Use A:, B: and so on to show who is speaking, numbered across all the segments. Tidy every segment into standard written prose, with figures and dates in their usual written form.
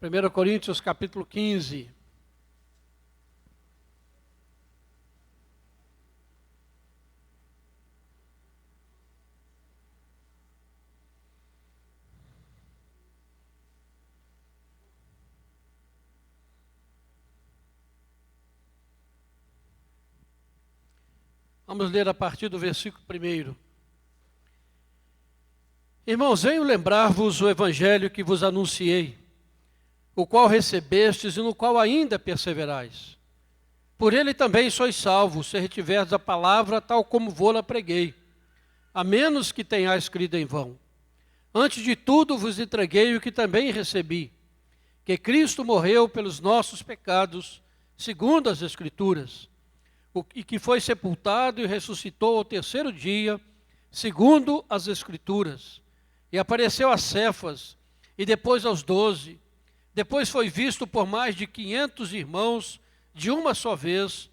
A: 1 Coríntios capítulo 15. Vamos ler a partir do versículo 1. Irmãos, venho lembrar-vos o evangelho que vos anunciei, o qual recebestes e no qual ainda perseverais. Por ele também sois salvos, se retiverdes a palavra tal como vô-la preguei, a menos que tenhais crido em vão. Antes de tudo vos entreguei o que também recebi, que Cristo morreu pelos nossos pecados, segundo as Escrituras, e que foi sepultado e ressuscitou ao terceiro dia, segundo as Escrituras, e apareceu a Cefas, e depois aos 12. Depois foi visto por mais de 500 irmãos, de uma só vez,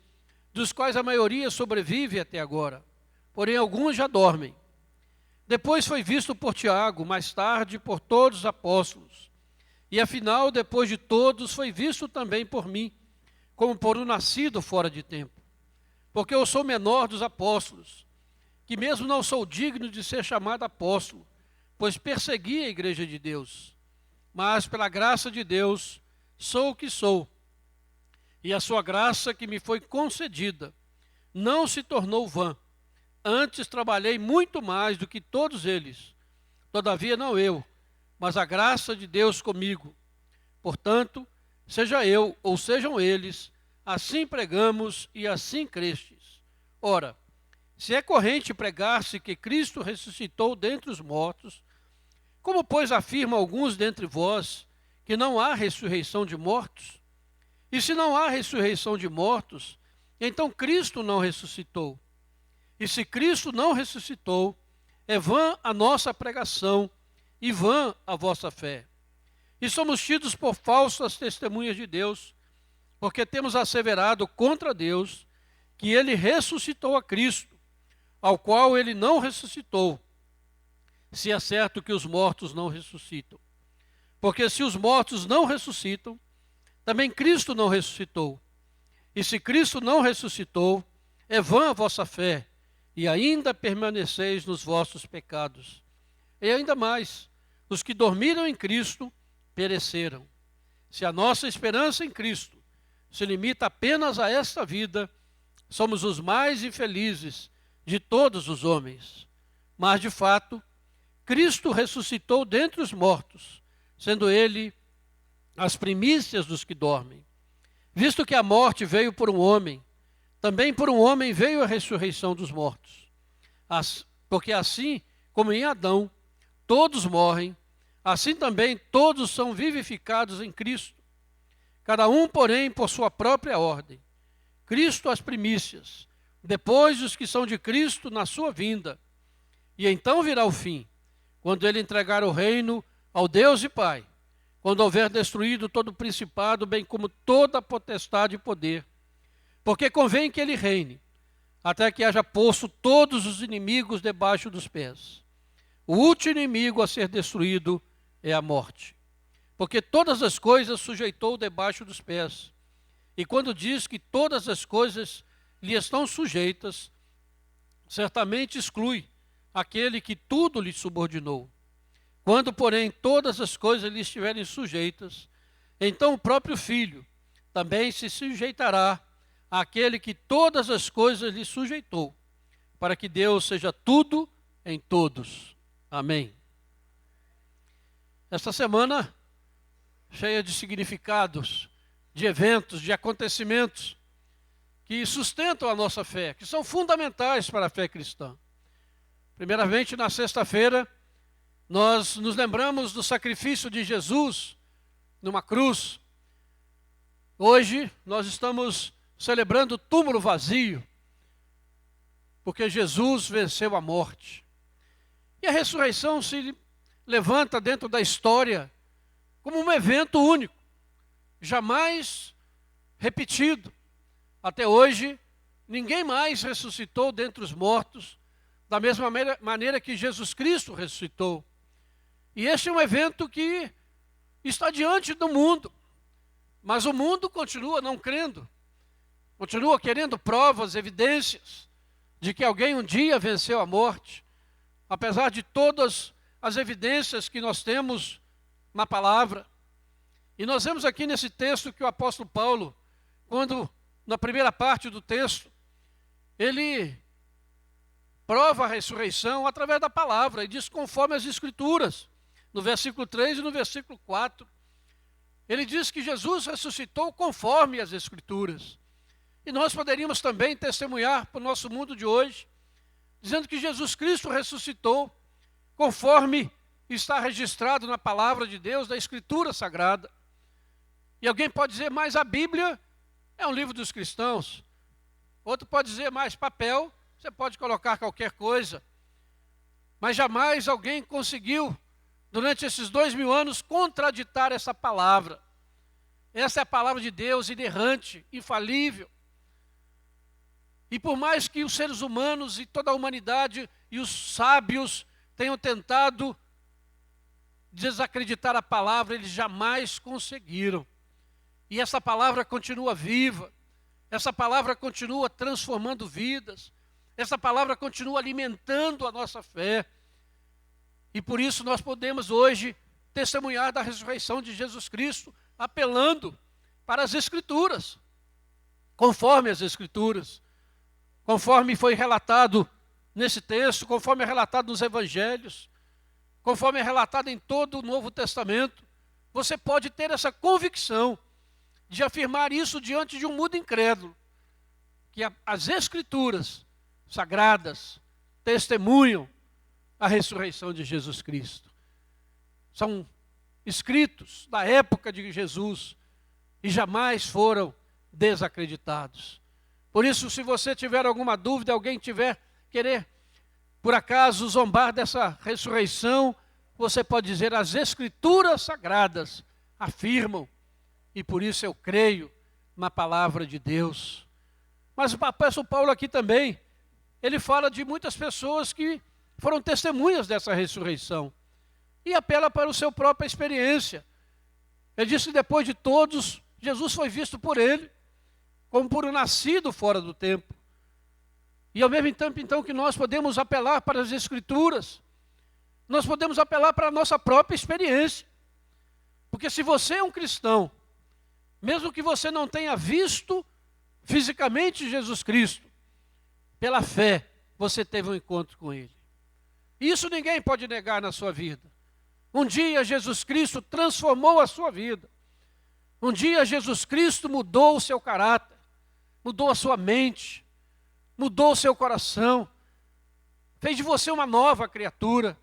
A: dos quais a maioria sobrevive até agora, porém alguns já dormem. Depois foi visto por Tiago, mais tarde por todos os apóstolos, e afinal, depois de todos, foi visto também por mim, como por um nascido fora de tempo. Porque eu sou menor dos apóstolos, que mesmo não sou digno de ser chamado apóstolo, pois persegui a igreja de Deus. Mas pela graça de Deus, sou o que sou. E a sua graça que me foi concedida não se tornou vã. Antes trabalhei muito mais do que todos eles. Todavia não eu, mas a graça de Deus comigo. Portanto, seja eu ou sejam eles, assim pregamos e assim crestes. Ora, se é corrente pregar-se que Cristo ressuscitou dentre os mortos, como, pois, afirmam alguns dentre vós que não há ressurreição de mortos? E se não há ressurreição de mortos, então Cristo não ressuscitou. E se Cristo não ressuscitou, é vã a nossa pregação e vã a vossa fé. E somos tidos por falsas testemunhas de Deus, porque temos asseverado contra Deus que ele ressuscitou a Cristo, ao qual ele não ressuscitou, se é certo que os mortos não ressuscitam. Porque se os mortos não ressuscitam, também Cristo não ressuscitou. E se Cristo não ressuscitou, é vã a vossa fé, e ainda permaneceis nos vossos pecados. E ainda mais, os que dormiram em Cristo pereceram. Se a nossa esperança em Cristo se limita apenas a esta vida, somos os mais infelizes de todos os homens. Mas, de fato, Cristo ressuscitou dentre os mortos, sendo ele as primícias dos que dormem. Visto que a morte veio por um homem, também por um homem veio a ressurreição dos mortos. Porque assim como em Adão todos morrem, assim também todos são vivificados em Cristo. Cada um, porém, por sua própria ordem. Cristo as primícias, depois os que são de Cristo na sua vinda. E então virá o fim, quando ele entregar o reino ao Deus e Pai, quando houver destruído todo o principado, bem como toda a potestade e poder. Porque convém que ele reine, até que haja posto todos os inimigos debaixo dos pés. O último inimigo a ser destruído é a morte. Porque todas as coisas sujeitou debaixo dos pés. E quando diz que todas as coisas lhe estão sujeitas, certamente exclui aquele que tudo lhe subordinou. Quando, porém, todas as coisas lhe estiverem sujeitas, então o próprio Filho também se sujeitará àquele que todas as coisas lhe sujeitou, para que Deus seja tudo em todos. Amém. Esta semana, cheia de significados, de eventos, de acontecimentos que sustentam a nossa fé, que são fundamentais para a fé cristã. Primeiramente, na sexta-feira, nós nos lembramos do sacrifício de Jesus numa cruz. Hoje, nós estamos celebrando o túmulo vazio, porque Jesus venceu a morte. E a ressurreição se levanta dentro da história como um evento único, jamais repetido. Até hoje, ninguém mais ressuscitou dentre os mortos, da mesma maneira que Jesus Cristo ressuscitou. E este é um evento que está diante do mundo, mas o mundo continua não crendo, continua querendo provas, evidências de que alguém um dia venceu a morte, apesar de todas as evidências que nós temos na palavra. E nós vemos aqui nesse texto que o apóstolo Paulo, quando na primeira parte do texto, ele prova a ressurreição através da palavra, e diz conforme as Escrituras, no versículo 3 e no versículo 4. Ele diz que Jesus ressuscitou conforme as Escrituras. E nós poderíamos também testemunhar para o nosso mundo de hoje, dizendo que Jesus Cristo ressuscitou conforme está registrado na palavra de Deus, da Escritura Sagrada. E alguém pode dizer, mas a Bíblia é um livro dos cristãos. Outro pode dizer, mais papel, você pode colocar qualquer coisa. Mas jamais alguém conseguiu, durante esses 2000 anos, contraditar essa palavra. Essa é a palavra de Deus, inerrante, infalível. E por mais que os seres humanos e toda a humanidade e os sábios tenham tentado desacreditar a palavra, eles jamais conseguiram. E essa palavra continua viva, essa palavra continua transformando vidas, essa palavra continua alimentando a nossa fé. E por isso nós podemos hoje testemunhar da ressurreição de Jesus Cristo, apelando para as Escrituras, conforme as Escrituras, conforme foi relatado nesse texto, conforme é relatado nos Evangelhos, conforme é relatado em todo o Novo Testamento. Você pode ter essa convicção de afirmar isso diante de um mundo incrédulo, que as Escrituras sagradas testemunham a ressurreição de Jesus Cristo. São escritos da época de Jesus e jamais foram desacreditados. Por isso, se você tiver alguma dúvida, alguém querer, por acaso, zombar dessa ressurreição, você pode dizer, as Escrituras sagradas afirmam, e por isso eu creio na palavra de Deus. Mas o apóstolo Paulo aqui também, ele fala de muitas pessoas que foram testemunhas dessa ressurreição, e apela para a sua própria experiência. Ele diz que depois de todos, Jesus foi visto por ele, como por um nascido fora do tempo. E ao mesmo tempo, então, que nós podemos apelar para as Escrituras, nós podemos apelar para a nossa própria experiência. Porque se você é um cristão, mesmo que você não tenha visto fisicamente Jesus Cristo, pela fé, você teve um encontro com Ele. Isso ninguém pode negar na sua vida. Um dia Jesus Cristo transformou a sua vida. Um dia Jesus Cristo mudou o seu caráter, mudou a sua mente, mudou o seu coração, fez de você uma nova criatura.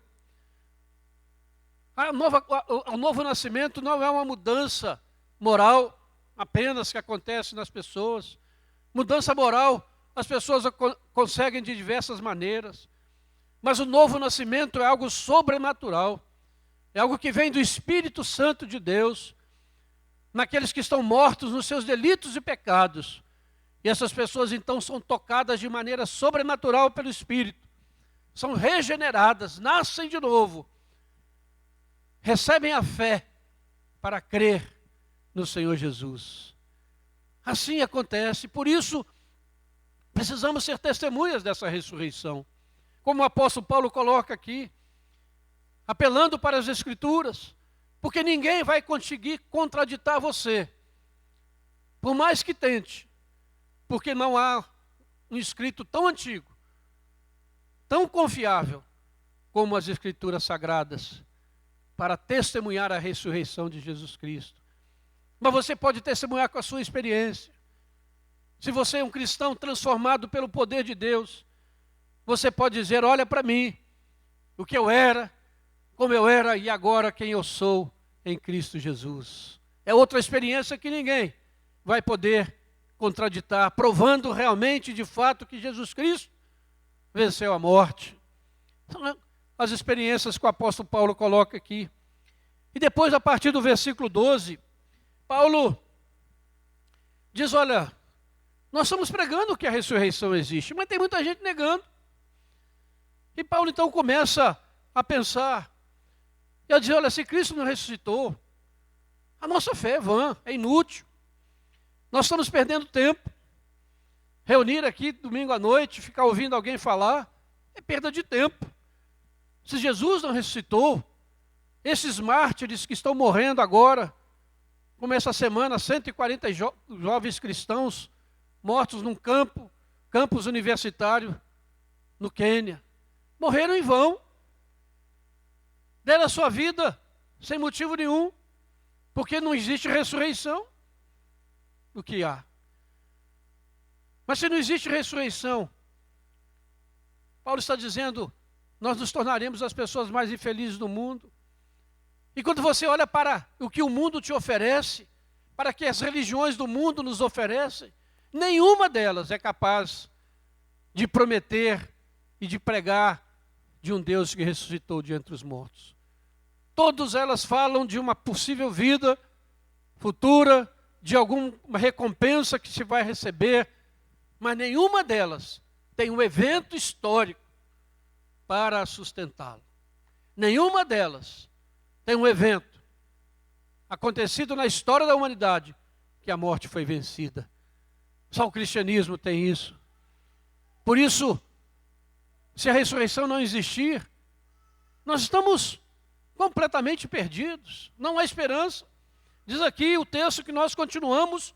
A: O novo nascimento não é uma mudança moral apenas que acontece nas pessoas. Mudança moral as pessoas conseguem de diversas maneiras, mas o novo nascimento é algo sobrenatural, é algo que vem do Espírito Santo de Deus, naqueles que estão mortos nos seus delitos e pecados. E essas pessoas então são tocadas de maneira sobrenatural pelo Espírito, são regeneradas, nascem de novo, recebem a fé para crer no Senhor Jesus. Assim acontece, por isso precisamos ser testemunhas dessa ressurreição. Como o apóstolo Paulo coloca aqui, apelando para as Escrituras, porque ninguém vai conseguir contraditar você, por mais que tente, porque não há um escrito tão antigo, tão confiável, como as Escrituras Sagradas, para testemunhar a ressurreição de Jesus Cristo. Mas você pode testemunhar com a sua experiência. Se você é um cristão transformado pelo poder de Deus, você pode dizer, olha para mim, o que eu era, como eu era e agora quem eu sou em Cristo Jesus. É outra experiência que ninguém vai poder contraditar, provando realmente, de fato, que Jesus Cristo venceu a morte. São as experiências que o apóstolo Paulo coloca aqui. E depois, a partir do versículo 12, Paulo diz, olha, nós estamos pregando que a ressurreição existe, mas tem muita gente negando. E Paulo então começa a pensar, e a dizer, olha, se Cristo não ressuscitou, A nossa fé é vã, é inútil. Nós estamos perdendo tempo. Reunir aqui domingo à noite, ficar ouvindo alguém falar, é perda de tempo. Se Jesus não ressuscitou, esses mártires que estão morrendo agora, como essa semana, 140 jovens cristãos mortos num campus universitário no Quênia, morreram em vão. Deram a sua vida sem motivo nenhum, porque não existe ressurreição. O que há? Mas se não existe ressurreição, Paulo está dizendo, nós nos tornaremos as pessoas mais infelizes do mundo. E quando você olha para o que o mundo te oferece, para que as religiões do mundo nos oferecem, nenhuma delas é capaz de prometer e de pregar de um Deus que ressuscitou de entre os mortos. Todas elas falam de uma possível vida futura, de alguma recompensa que se vai receber, mas nenhuma delas tem um evento histórico para sustentá-lo. Nenhuma delas tem um evento acontecido na história da humanidade que a morte foi vencida. Só o cristianismo tem isso. Por isso, se a ressurreição não existir, nós estamos completamente perdidos. Não há esperança. Diz aqui o texto que nós continuamos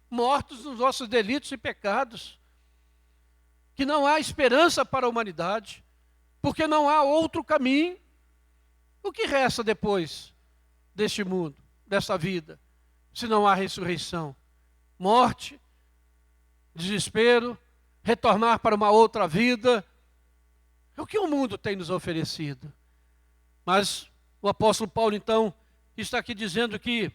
A: mortos nos nossos delitos e pecados. Que não há esperança para a humanidade, porque não há outro caminho. O que resta depois deste mundo, dessa vida, se não há ressurreição? Morte, desespero, retornar para uma outra vida. É o que o mundo tem nos oferecido. Mas o apóstolo Paulo, então, está aqui dizendo que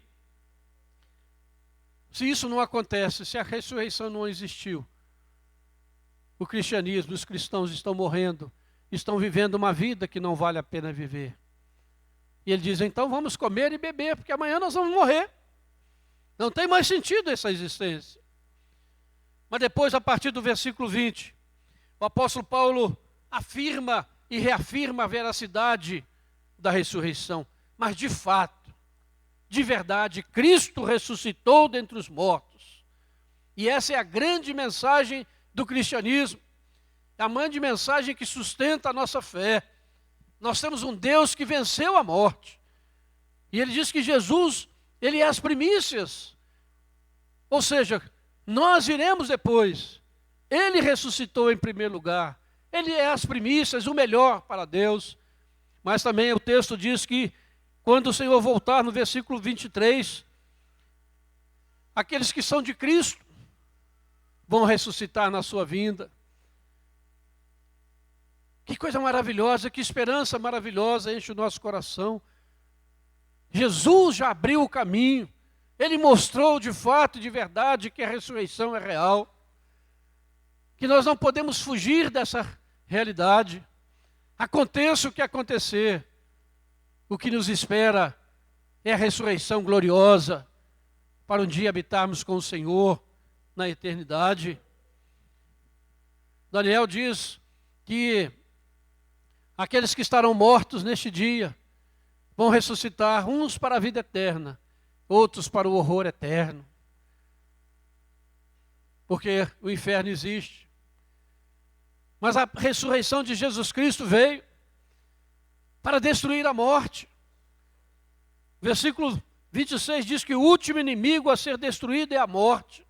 A: se isso não acontece, se a ressurreição não existiu, o cristianismo, os cristãos estão morrendo, estão vivendo uma vida que não vale a pena viver. E ele diz, então vamos comer e beber, porque amanhã nós vamos morrer. Não tem mais sentido essa existência. Mas depois, a partir do versículo 20, o apóstolo Paulo afirma e reafirma a veracidade da ressurreição. Mas de fato, de verdade, Cristo ressuscitou dentre os mortos. E essa é a grande mensagem do cristianismo. É a grande mensagem que sustenta a nossa fé. Nós temos um Deus que venceu a morte. E ele diz que Jesus, ele é as primícias. Ou seja, nós iremos depois. Ele ressuscitou em primeiro lugar. Ele é as primícias, o melhor para Deus. Mas também o texto diz que quando o Senhor voltar, no versículo 23, aqueles que são de Cristo vão ressuscitar na sua vinda. Que coisa maravilhosa, que esperança maravilhosa enche o nosso coração. Jesus já abriu o caminho. Ele mostrou de fato e de verdade que a ressurreição é real. Que nós não podemos fugir dessa realidade. Aconteça o que acontecer, o que nos espera é a ressurreição gloriosa, para um dia habitarmos com o Senhor na eternidade. Daniel diz que aqueles que estarão mortos neste dia vão ressuscitar, uns para a vida eterna, outros para o horror eterno. Porque o inferno existe. Mas a ressurreição de Jesus Cristo veio para destruir a morte. Versículo 26 diz que o último inimigo a ser destruído é a morte.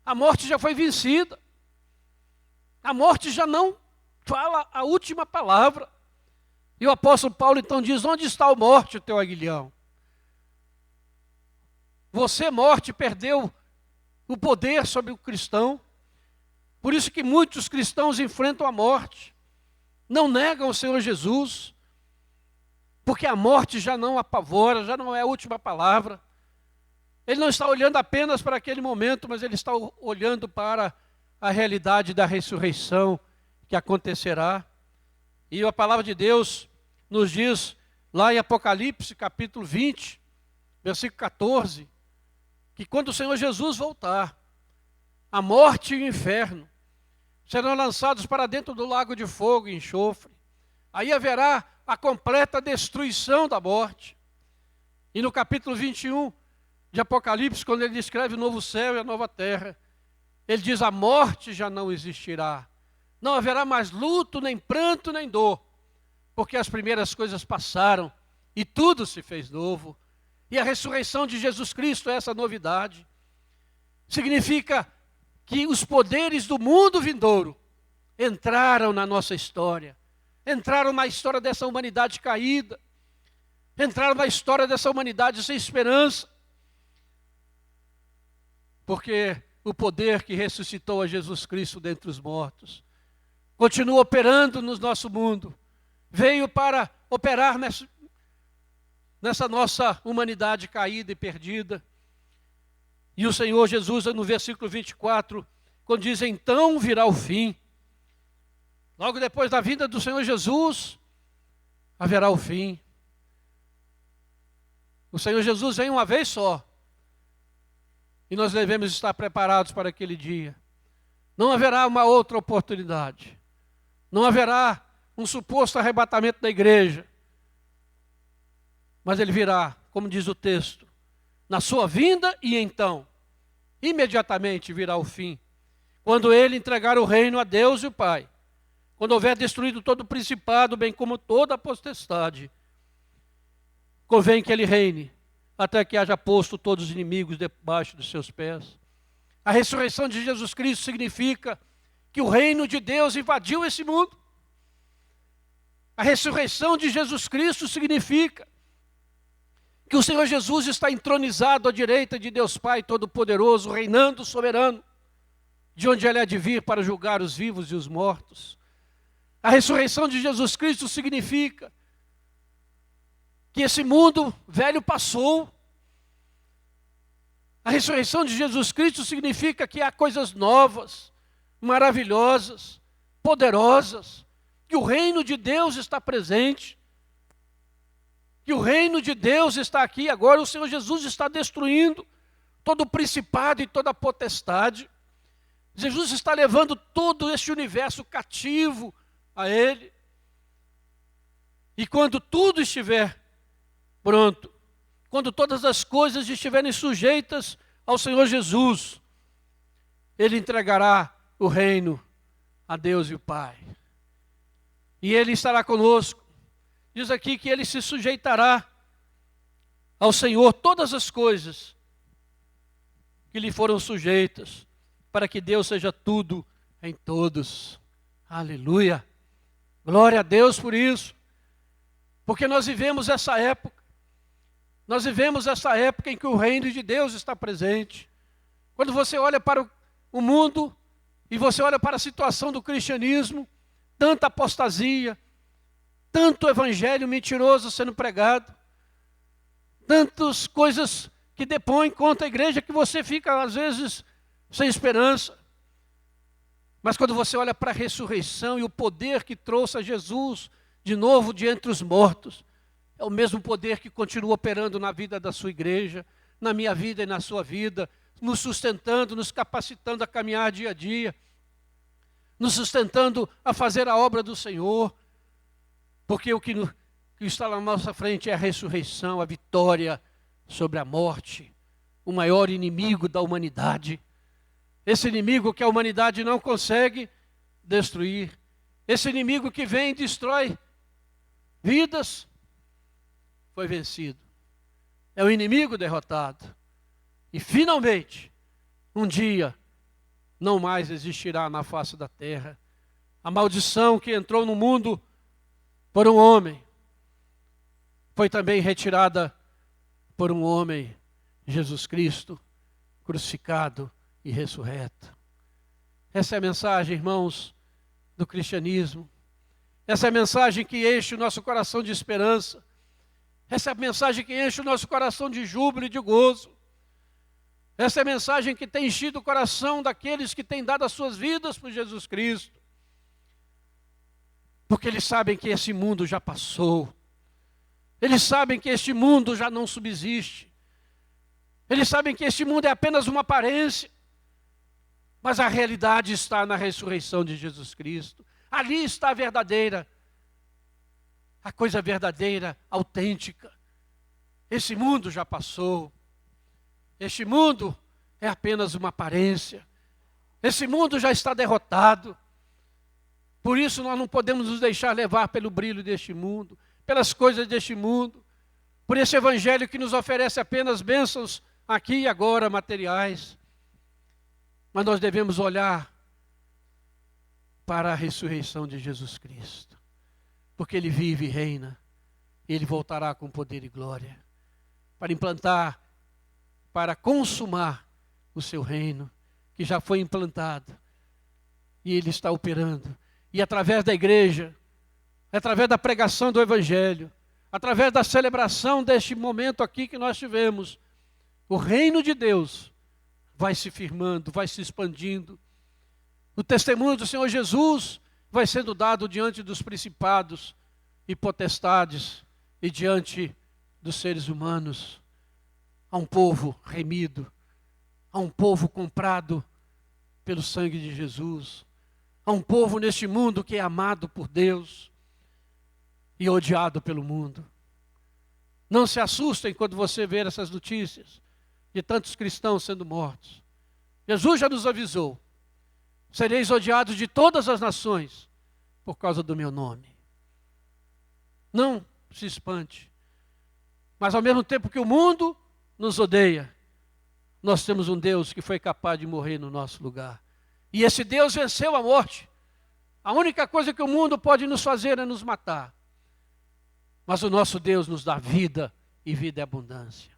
A: A morte já foi vencida. A morte já não fala a última palavra. E o apóstolo Paulo então diz, onde está a morte, o teu aguilhão? Você, morte, perdeu o poder sobre o cristão. Por isso que muitos cristãos enfrentam a morte. Não negam o Senhor Jesus. Porque a morte já não apavora, já não é a última palavra. Ele não está olhando apenas para aquele momento, mas ele está olhando para a realidade da ressurreição que acontecerá. E a palavra de Deus nos diz, lá em Apocalipse, capítulo 20, versículo 14, que quando o Senhor Jesus voltar, a morte e o inferno serão lançados para dentro do lago de fogo e enxofre. Aí haverá a completa destruição da morte. E no capítulo 21 de Apocalipse, quando ele descreve o novo céu e a nova terra, ele diz: a morte já não existirá. Não haverá mais luto, nem pranto, nem dor, porque as primeiras coisas passaram e tudo se fez novo. E a ressurreição de Jesus Cristo é essa novidade. Significa que os poderes do mundo vindouro entraram na nossa história, entraram na história dessa humanidade caída, entraram na história dessa humanidade sem esperança, porque o poder que ressuscitou a Jesus Cristo dentre os mortos continua operando no nosso mundo, veio para operar nessa nossa humanidade caída e perdida. E o Senhor Jesus, no versículo 24, quando diz: então virá o fim, logo depois da vinda do Senhor Jesus, haverá o fim. O Senhor Jesus vem uma vez só, e nós devemos estar preparados para aquele dia. Não haverá uma outra oportunidade, não haverá um suposto arrebatamento da igreja, mas ele virá, como diz o texto, na sua vinda, e então, imediatamente virá o fim, quando ele entregar o reino a Deus e o Pai, quando houver destruído todo o principado, bem como toda a potestade, convém que ele reine, até que haja posto todos os inimigos debaixo dos seus pés. A ressurreição de Jesus Cristo significa que o reino de Deus invadiu esse mundo. A ressurreição de Jesus Cristo significa que o Senhor Jesus está entronizado à direita de Deus Pai Todo-Poderoso, reinando soberano, de onde ele há de vir para julgar os vivos e os mortos. A ressurreição de Jesus Cristo significa que esse mundo velho passou. A ressurreição de Jesus Cristo significa que há coisas novas, maravilhosas, poderosas, que o reino de Deus está presente, que o reino de Deus está aqui agora. O Senhor Jesus está destruindo todo o principado e toda a potestade. Jesus está levando todo este universo cativo a Ele. E quando tudo estiver pronto, quando todas as coisas estiverem sujeitas ao Senhor Jesus, Ele entregará o reino a Deus e o Pai. E Ele estará conosco. Diz aqui que Ele se sujeitará ao Senhor todas as coisas que lhe foram sujeitas, para que Deus seja tudo em todos. Aleluia! Glória a Deus por isso. Porque nós vivemos essa época. Nós vivemos essa época em que o reino de Deus está presente. Quando você olha para o mundo e você olha para a situação do cristianismo, tanta apostasia, tanto evangelho mentiroso sendo pregado, tantas coisas que depõem contra a igreja, que você fica às vezes sem esperança. Mas quando você olha para a ressurreição e o poder que trouxe a Jesus de novo de entre os mortos, é o mesmo poder que continua operando na vida da sua igreja, na minha vida e na sua vida, nos sustentando, nos capacitando a caminhar dia a dia, nos sustentando a fazer a obra do Senhor, porque o que está na nossa frente é a ressurreição, a vitória sobre a morte, o maior inimigo da humanidade. Esse inimigo que a humanidade não consegue destruir, esse inimigo que vem e destrói vidas, foi vencido. É o inimigo derrotado. E finalmente, um dia, não mais existirá na face da terra. A maldição que entrou no mundo por um homem, foi também retirada por um homem, Jesus Cristo, crucificado e ressurreto. Essa é a mensagem, irmãos, do cristianismo. Essa é a mensagem que enche o nosso coração de esperança. Essa é a mensagem que enche o nosso coração de júbilo e de gozo. Essa é a mensagem que tem enchido o coração daqueles que têm dado as suas vidas por Jesus Cristo. Porque eles sabem que esse mundo já passou. Eles sabem que este mundo já não subsiste. Eles sabem que este mundo é apenas uma aparência. Mas a realidade está na ressurreição de Jesus Cristo. Ali está a verdadeira, a coisa verdadeira, autêntica. Esse mundo já passou. Este mundo é apenas uma aparência. Esse mundo já está derrotado. Por isso nós não podemos nos deixar levar pelo brilho deste mundo, pelas coisas deste mundo, por esse evangelho que nos oferece apenas bênçãos aqui e agora materiais. Mas nós devemos olhar para a ressurreição de Jesus Cristo, porque Ele vive e reina, e Ele voltará com poder e glória, para implantar, para consumar o seu reino, que já foi implantado, e Ele está operando. E através da igreja, através da pregação do Evangelho, através da celebração deste momento aqui que nós tivemos, o reino de Deus vai se firmando, vai se expandindo. O testemunho do Senhor Jesus vai sendo dado diante dos principados e potestades e diante dos seres humanos. A um povo remido, a um povo comprado pelo sangue de Jesus, a um povo neste mundo que é amado por Deus e odiado pelo mundo. Não se assustem quando você ver essas notícias de tantos cristãos sendo mortos. Jesus já nos avisou: sereis odiados de todas as nações por causa do meu nome. Não se espante. Mas ao mesmo tempo que o mundo nos odeia, nós temos um Deus que foi capaz de morrer no nosso lugar. E esse Deus venceu a morte. A única coisa que o mundo pode nos fazer é nos matar. Mas o nosso Deus nos dá vida e vida é abundância.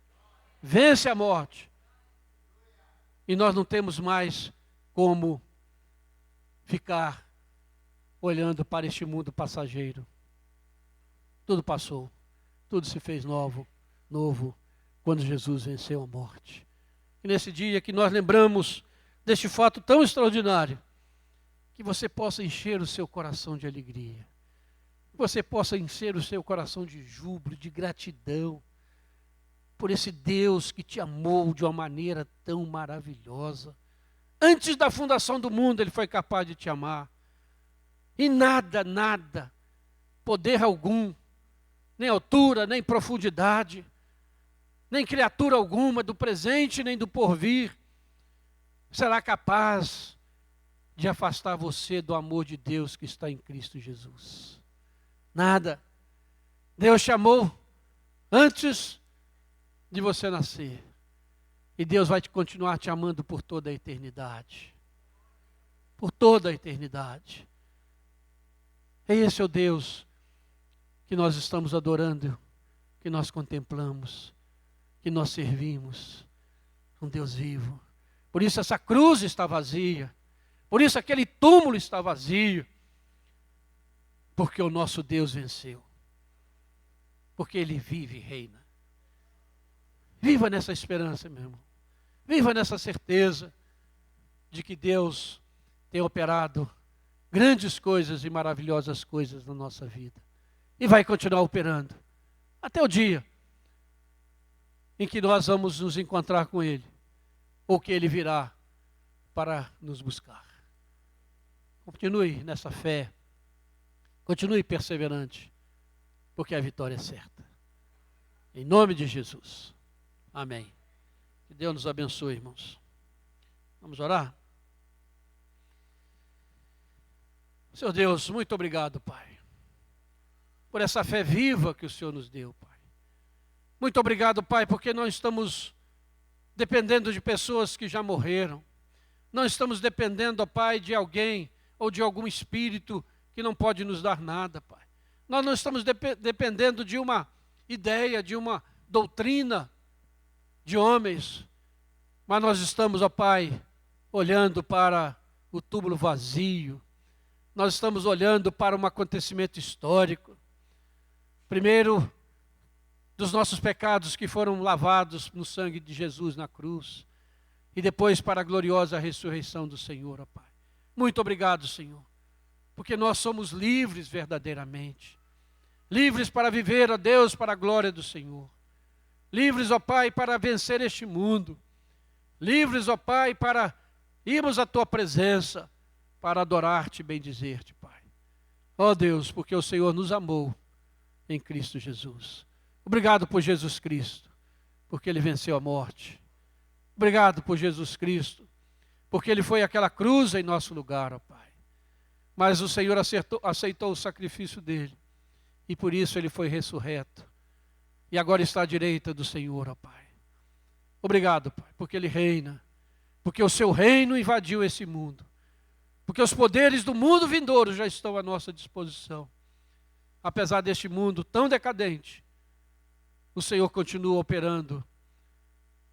A: Vence a morte. E nós não temos mais como ficar olhando para este mundo passageiro. Tudo passou. Tudo se fez novo quando Jesus venceu a morte. E nesse dia que nós lembramos deste fato tão extraordinário, que você possa encher o seu coração de alegria, que você possa encher o seu coração de júbilo, de gratidão, por esse Deus que te amou de uma maneira tão maravilhosa. Antes da fundação do mundo Ele foi capaz de te amar, e nada, poder algum, nem altura, nem profundidade, nem criatura alguma do presente nem do porvir, será capaz de afastar você do amor de Deus que está em Cristo Jesus. Nada. Deus te amou antes de você nascer. E Deus vai continuar te amando por toda a eternidade. Por toda a eternidade. Esse é o Deus que nós estamos adorando, que nós contemplamos, que nós servimos. Um Deus vivo. Por isso essa cruz está vazia. Por isso aquele túmulo está vazio. Porque o nosso Deus venceu. Porque Ele vive e reina. Viva nessa esperança, meu irmão. Viva nessa certeza de que Deus tem operado grandes coisas e maravilhosas coisas na nossa vida. E vai continuar operando. Até o dia em que nós vamos nos encontrar com Ele. Ou que Ele virá para nos buscar. Continue nessa fé. Continue perseverante. Porque a vitória é certa. Em nome de Jesus. Amém. Que Deus nos abençoe, irmãos. Vamos orar? Senhor Deus, muito obrigado, Pai. Por essa fé viva que o Senhor nos deu, Pai. Muito obrigado, Pai, porque não estamos dependendo de pessoas que já morreram. Não estamos dependendo, ó Pai, de alguém ou de algum espírito que não pode nos dar nada, Pai. Nós não estamos dependendo de uma ideia, de uma doutrina de homens, mas nós estamos, ó Pai, olhando para o túmulo vazio. Nós estamos olhando para um acontecimento histórico. Primeiro, dos nossos pecados que foram lavados no sangue de Jesus na cruz. E depois para a gloriosa ressurreição do Senhor, ó Pai. Muito obrigado, Senhor. Porque nós somos livres verdadeiramente. Livres para viver, ó Deus, para a glória do Senhor. Livres, ó Pai, para vencer este mundo. Livres, ó Pai, para irmos à Tua presença, para adorar-te e bendizer-te, Pai. Ó Deus, porque o Senhor nos amou em Cristo Jesus. Obrigado por Jesus Cristo, porque Ele venceu a morte. Obrigado por Jesus Cristo, porque Ele foi àquela cruz em nosso lugar, ó Pai. Mas o Senhor aceitou o sacrifício dEle, e por isso Ele foi ressurreto. E agora está à direita do Senhor, ó Pai. Obrigado, Pai, porque Ele reina, porque o Seu reino invadiu esse mundo, porque os poderes do mundo vindouro já estão à nossa disposição. Apesar deste mundo tão decadente, o Senhor continua operando,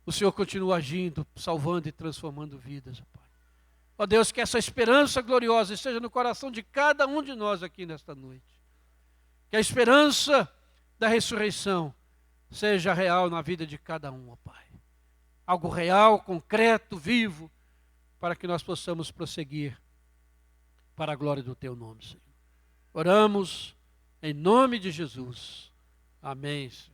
A: o Senhor continua agindo, salvando e transformando vidas, ó Pai. Ó Deus, que essa esperança gloriosa esteja no coração de cada um de nós aqui nesta noite. Que a esperança da ressurreição seja real na vida de cada um, ó Pai. Algo real, concreto, vivo, para que nós possamos prosseguir para a glória do Teu nome, Senhor. Oramos em nome de Jesus. Amém, Senhor.